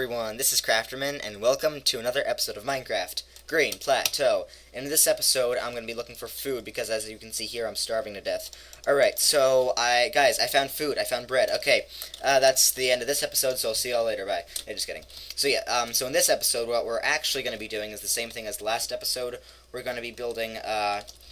everyone, this is Crafterman, and welcome to another episode of Minecraft, Green Plateau. And in this episode, I'm going to be looking for food, because as you can see here, I'm starving to death. Alright, so, I found food, I found bread. Okay, that's the end of this episode, so I'll see y'all later, bye. Hey, just kidding. So yeah, so in this episode, what we're actually going to be doing is the same thing as the last episode. We're going to be building,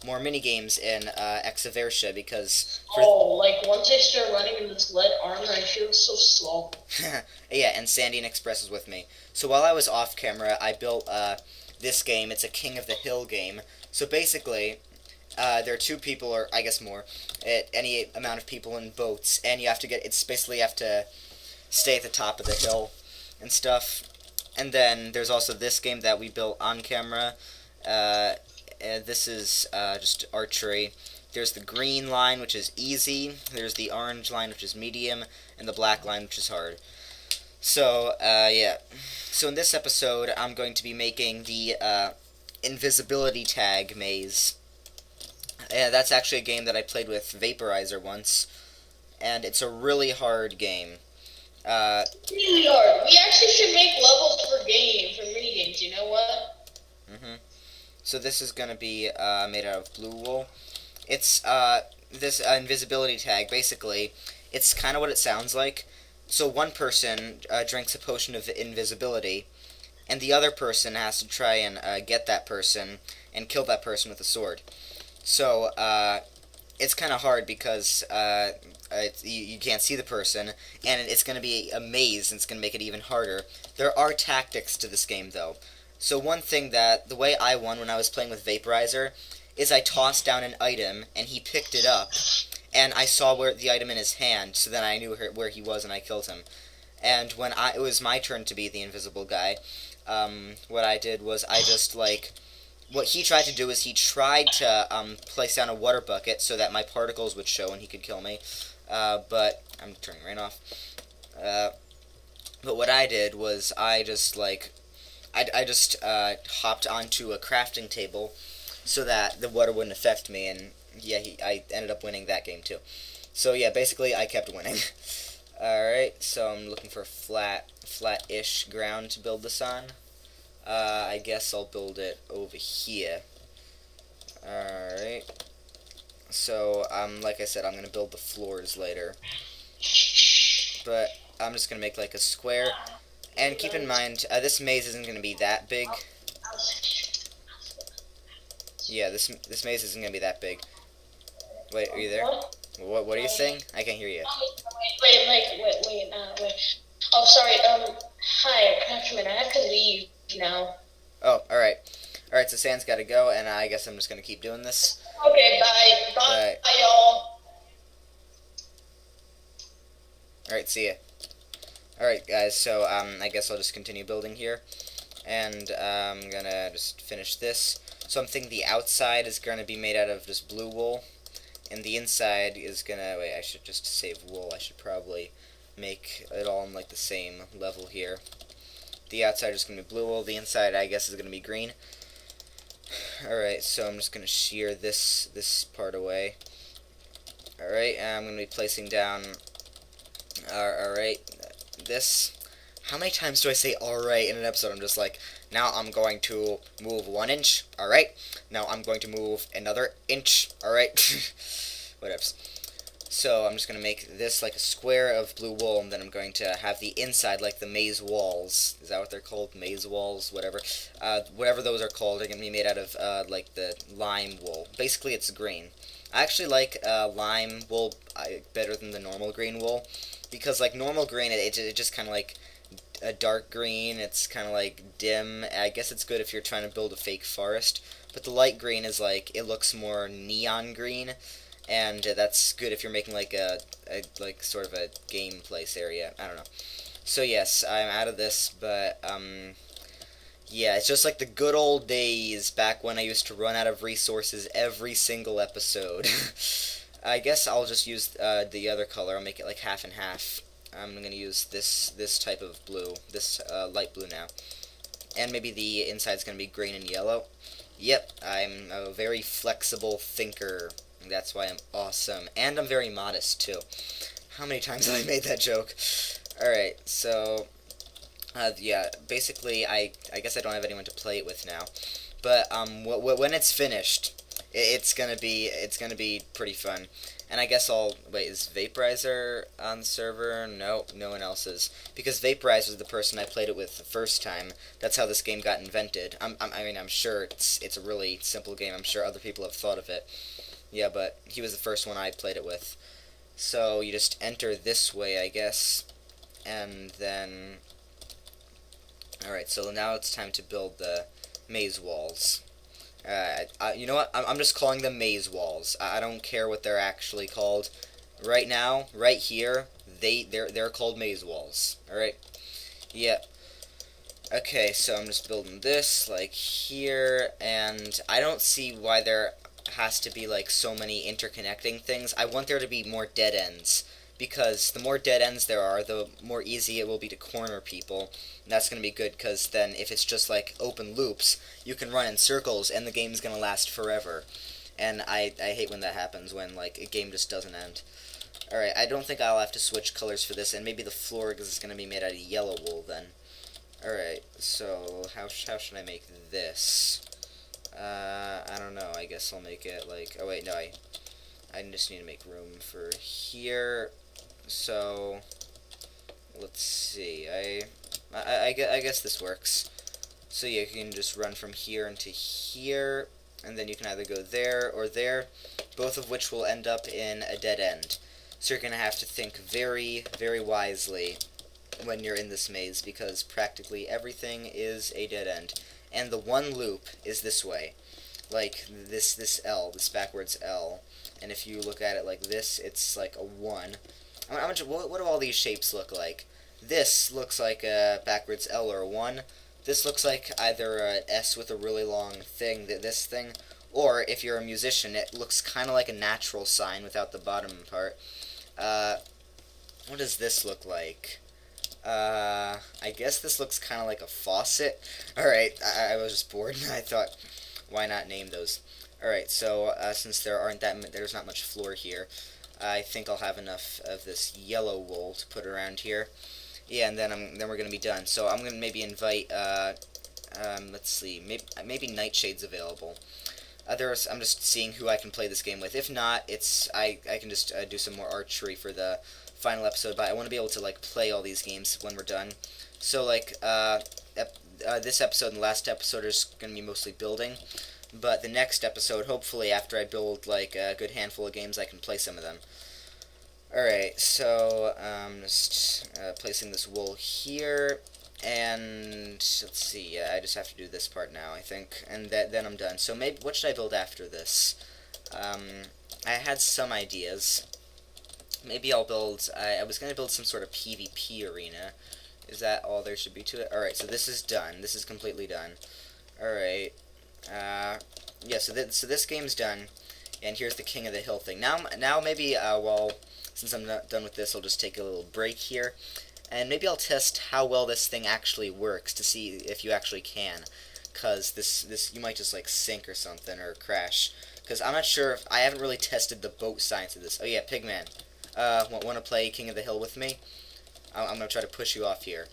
more minigames in, Exaversia, because... Like, once I start running in this lead armor, I feel so slow. Yeah, and Sandy and Express is with me. So while I was off camera, I built, this game. It's a King of the Hill game. So basically, there are two people, or I guess more, any amount of people in boats, and you have to you have to stay at the top of the hill and stuff. And then there's also this game that we built on camera. This is just archery. There's the green line, which is easy. There's the orange line, which is medium, and the black line, which is hard. So, yeah. So in this episode, I'm going to be making the Invisibility Tag maze. That's actually a game that I played with Vaporizer once, and it's a really hard game. Really hard. We actually should make levels for minigames, you know what? So this is going to be made out of blue wool. It's, this invisibility tag, basically, it's kind of what it sounds like. So one person drinks a potion of invisibility, and the other person has to try and get that person and kill that person with a sword. So, it's kind of hard because you can't see the person, and it's going to be a maze, and it's going to make it even harder. There are tactics to this game, though. So one thing the way I won when I was playing with Vaporizer is I tossed down an item, and he picked it up, and I saw the item in his hand, so then I knew where he was, and I killed him. And when it was my turn to be the invisible guy, what I did was I just, what he tried to do is he tried to place down a water bucket so that my particles would show and he could kill me, but I'm turning rain off. But what I did was I just hopped onto a crafting table so that the water wouldn't affect me, and yeah, I ended up winning that game too. So yeah, basically I kept winning. Alright, so I'm looking for flat-ish ground to build this on. I guess I'll build it over here. Alright. So, like I said, I'm going to build the floors later. But I'm just going to make like a square. And keep in mind, this maze isn't going to be that big. Yeah, this maze isn't going to be that big. Wait, are you there? What are you saying? I can't hear you. Wait. Oh, sorry, hi, Craftsman, I have to leave now. Oh, alright. Alright, so Sand's gotta go, and I guess I'm just gonna keep doing this. Okay, bye. Bye, y'all. Alright, see ya. Alright, guys, so, I guess I'll just continue building here. And, I'm gonna just finish this. So I'm thinking the outside is gonna be made out of just blue wool. And the inside is gonna... Wait, I should just save wool. I should probably make it all in, the same level here. The outside is gonna be blue wool. The inside, I guess, is gonna be green. Alright, so I'm just gonna shear this part away. Alright, and I'm gonna be placing down... Alright, this... How many times do I say alright in an episode? I'm just like, now I'm going to move 1 inch, alright? Now I'm going to move another inch, alright? Whatevs. So I'm just going to make this like a square of blue wool, and then I'm going to have the inside like the maze walls. Is that what they're called? Maze walls? Whatever. Whatever those are called, they're going to be made out of like the lime wool. Basically it's green. I actually like lime wool better than the normal green wool, because like normal green, it just kind of like a dark green, it's kind of like dim. I guess it's good if you're trying to build a fake forest, but the light green is like, it looks more neon green, and that's good if you're making like a sort of a game place area. I don't know. So yes, I'm out of this, but yeah, it's just like the good old days back when I used to run out of resources every single episode. I guess I'll just use the other color. I'll make it like half and half. I'm going to use this type of blue, this light blue now. And maybe the inside's going to be green and yellow. Yep, I'm a very flexible thinker. That's why I'm awesome. And I'm very modest, too. How many times have I made that joke? Alright, so Yeah, basically, I guess I don't have anyone to play it with now. But when it's finished, it's gonna be pretty fun. And I guess I'll wait. Is Vaporizer on the server? No, no one else is, because Vaporizer was the person I played it with the first time. That's how this game got invented. I mean, I'm sure it's a really simple game. I'm sure other people have thought of it. Yeah, but he was the first one I played it with. So you just enter this way, I guess, and then. Alright, so now it's time to build the maze walls. You know what? I'm just calling them maze walls. I don't care what they're actually called. Right now, right here, they're called maze walls. Alright? Yeah. Okay, so I'm just building this, like, here, and I don't see why there has to be, like, so many interconnecting things. I want there to be more dead ends, because the more dead ends there are, the more easy it will be to corner people, and that's going to be good, because then if it's just, like, open loops, you can run in circles, and the game's going to last forever. And I hate when that happens, when, like, a game just doesn't end. Alright, I don't think I'll have to switch colors for this, and maybe the floor is going to be made out of yellow wool, then. Alright, so how should I make this? I don't know. I guess I'll make it like... Oh, wait, no, I just need to make room for here. So, let's see. I guess this works. So, yeah, you can just run from here into here, and then you can either go there or there, both of which will end up in a dead end. So you're going to have to think very, very wisely when you're in this maze, because practically everything is a dead end. And the one loop is this way. Like this L, this backwards L. And if you look at it like this, it's like a 1. What do all these shapes look like? This looks like a backwards L or a 1. This looks like either an S with a really long thing, this thing, or if you're a musician, it looks kind of like a natural sign without the bottom part. What does this look like? I guess this looks kind of like a faucet. Alright, I was just bored and I thought, why not name those? Alright, so since there's not much floor here, I think I'll have enough of this yellow wool to put around here. Yeah, and then we're gonna be done. So I'm gonna maybe invite, let's see, maybe Nightshade's available. I'm just seeing who I can play this game with. If not, I can just do some more archery for the final episode, but I want to be able to like play all these games when we're done. So like this episode and the last episode is going to be mostly building, but the next episode, hopefully after I build like a good handful of games, I can play some of them. Alright, so just placing this wool here, and let's see, I just have to do this part now, I think, and then I'm done. So maybe, what should I build after this? I had some ideas. Maybe I'll build, I was going to build some sort of PvP arena. Is that all there should be to it? Alright, so this is done. This is completely done. Alright. Yeah, so this game's done. And here's the King of the Hill thing. Now maybe, since I'm not done with this, I'll just take a little break here. And maybe I'll test how well this thing actually works to see if you actually can. Because you might just, like, sink or something, or crash. Because I'm not sure, I haven't really tested the boat science of this. Oh yeah, Pigman. Want to play King of the Hill with me? I'm going to try to push you off here.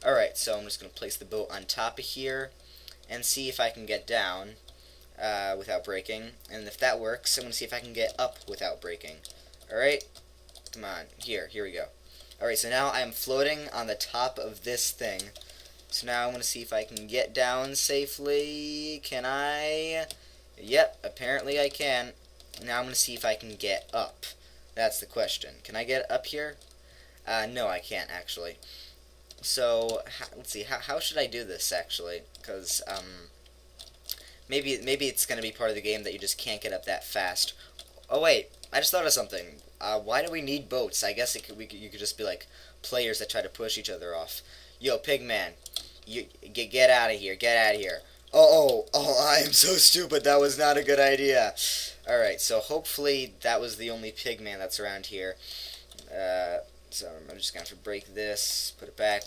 Alright, so I'm just going to place the boat on top of here and see if I can get down without breaking. And if that works, I'm going to see if I can get up without breaking. Alright? Come on. Here we go. Alright, so now I am floating on the top of this thing. So now I'm going to see if I can get down safely. Can I? Yep, apparently I can. Now I'm going to see if I can get up. That's the question. Can I get up here? No, I can't, actually. So, let's see, how should I do this, actually? Because, maybe it's going to be part of the game that you just can't get up that fast. Oh, wait, I just thought of something. Why do we need boats? I guess you could just be, like, players that try to push each other off. Yo, Pigman, you get out of here, get out of here. Oh, I am so stupid, that was not a good idea. Alright, so hopefully that was the only Pigman that's around here. So I'm just going to have to break this, put it back.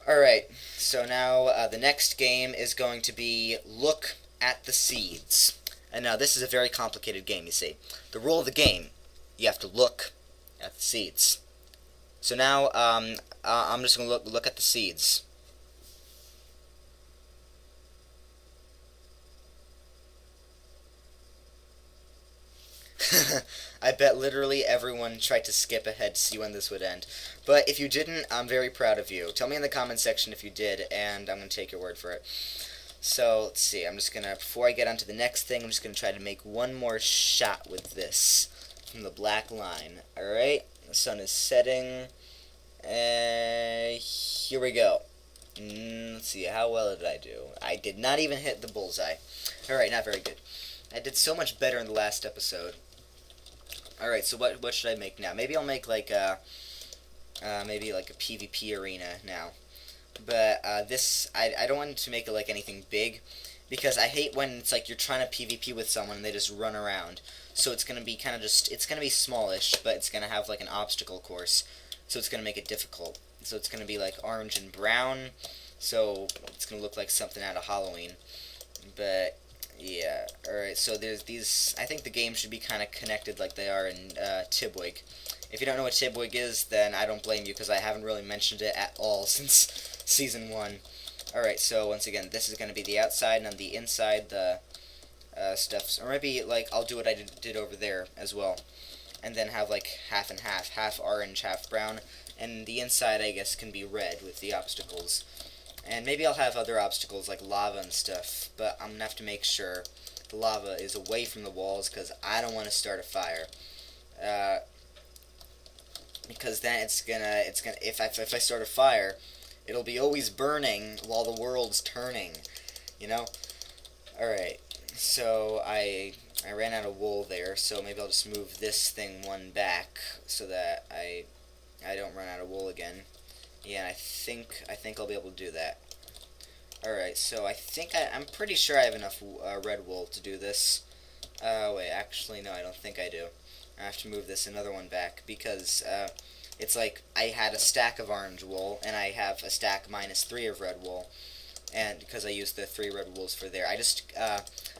Alright, so now the next game is going to be Look at the Seeds. And now this is a very complicated game, you see. The rule of the game, you have to look at the seeds. So now I'm just gonna look at the seeds. I bet literally everyone tried to skip ahead to see when this would end. But if you didn't, I'm very proud of you. Tell me in the comment section if you did, and I'm going to take your word for it. So, let's see, I'm just going to, before I get on to the next thing, I'm just going to try to make one more shot with this from the black line. Alright, the sun is setting. Here we go. Let's see, how well did I do? I did not even hit the bullseye. Alright, not very good. I did so much better in the last episode. Alright, so what should I make now? Maybe I'll make like maybe like a PvP arena now. But this, I don't want to make it like anything big, because I hate when it's like you're trying to PvP with someone and they just run around. So it's going to be kind of just, it's going to be smallish, but it's going to have like an obstacle course. So it's going to make it difficult. So it's going to be like orange and brown. So it's going to look like something out of Halloween. But yeah, alright, so there's these, I think the game should be kind of connected like they are in Tibwig. If you don't know what Tibwig is, then I don't blame you, because I haven't really mentioned it at all since Season 1. Alright, so once again, this is going to be the outside, and on the inside, the stuff, or maybe, like, I'll do what I did over there as well, and then have, like, half and half orange, half brown, and the inside, I guess, can be red with the obstacles. And maybe I'll have other obstacles like lava and stuff, but I'm going to have to make sure the lava is away from the walls, because I don't want to start a fire. Because then it's gonna, if I start a fire, it'll be always burning while the world's turning, you know? Alright, so I ran out of wool there, so maybe I'll just move this thing one back so that I don't run out of wool again. Yeah, I think I'll be able to do that. Alright, so I'm pretty sure I have enough red wool to do this. Wait, actually, no, I don't think I do. I have to move this another one back, because it's like I had a stack of orange wool, and I have a stack -3 of red wool, and because I used the 3 red wools for there. I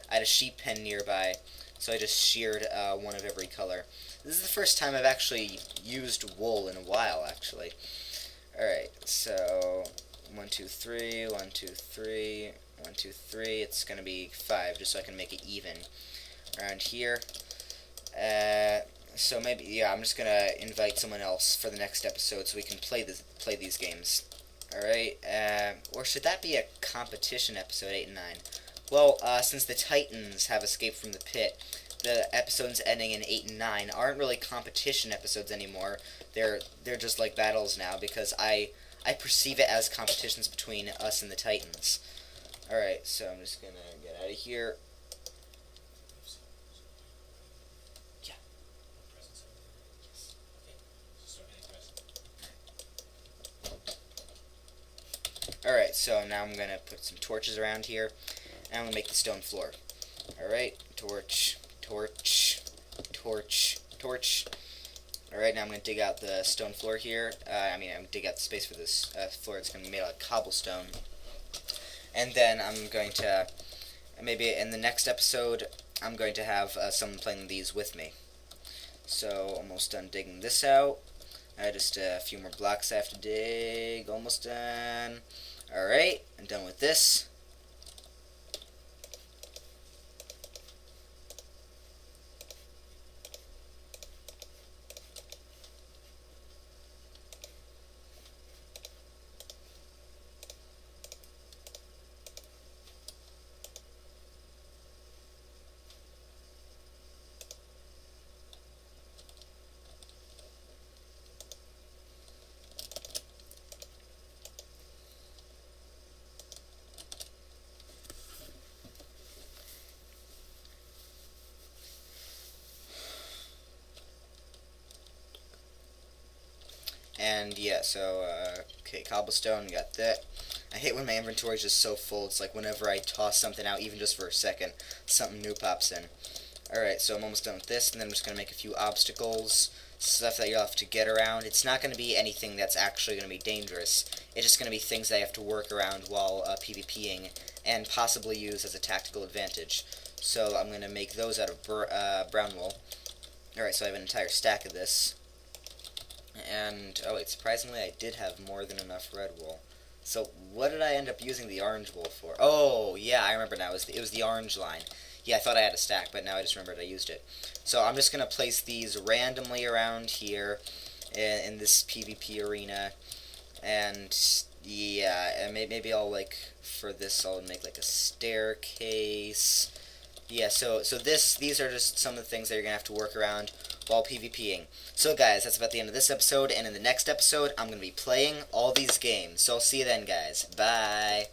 had a sheep pen nearby, so I just sheared one of every color. This is the first time I've actually used wool in a while, actually. Alright, so 1, 2, 3, 1, 2, 3, 1, 2, 3. It's going to be 5, just so I can make it even around here. So maybe, yeah, I'm just going to invite someone else for the next episode so we can play these games. Alright, or should that be a competition episode 8 and 9? Well, since the Titans have escaped from the pit, the episodes ending in 8 and 9 aren't really competition episodes anymore. They're just like battles now, because I perceive it as competitions between us and the Titans. Alright, so I'm just gonna get out of here. Yeah. Alright, so now I'm gonna put some torches around here, and I'm gonna make the stone floor. Alright, torch, torch, torch, torch. Alright, now I'm going to dig out the stone floor here. I'm going to dig out the space for this floor. It's going to be made out of cobblestone. And then I'm going to, maybe in the next episode, I'm going to have someone playing these with me. So, almost done digging this out. Just a few more blocks I have to dig. Almost done. Alright, I'm done with this. And yeah, so, okay, cobblestone, got that. I hate when my inventory is just so full. It's like whenever I toss something out, even just for a second, something new pops in. Alright, so I'm almost done with this, and then I'm just going to make a few obstacles, stuff that you'll have to get around. It's not going to be anything that's actually going to be dangerous. It's just going to be things that I have to work around while PvPing, and possibly use as a tactical advantage. So I'm going to make those out of brown wool. Alright, so I have an entire stack of this. And, oh wait, surprisingly I did have more than enough red wool. So what did I end up using the orange wool for? Oh, yeah, I remember now. It was the orange line. Yeah, I thought I had a stack, but now I just remembered I used it. So I'm just going to place these randomly around here in this PvP arena. And, yeah, and maybe I'll, like, for this I'll make, like, a staircase. Yeah, so these are just some of the things that you're going to have to work around while PvPing. So guys, that's about the end of this episode, and in the next episode, I'm going to be playing all these games. So I'll see you then, guys. Bye!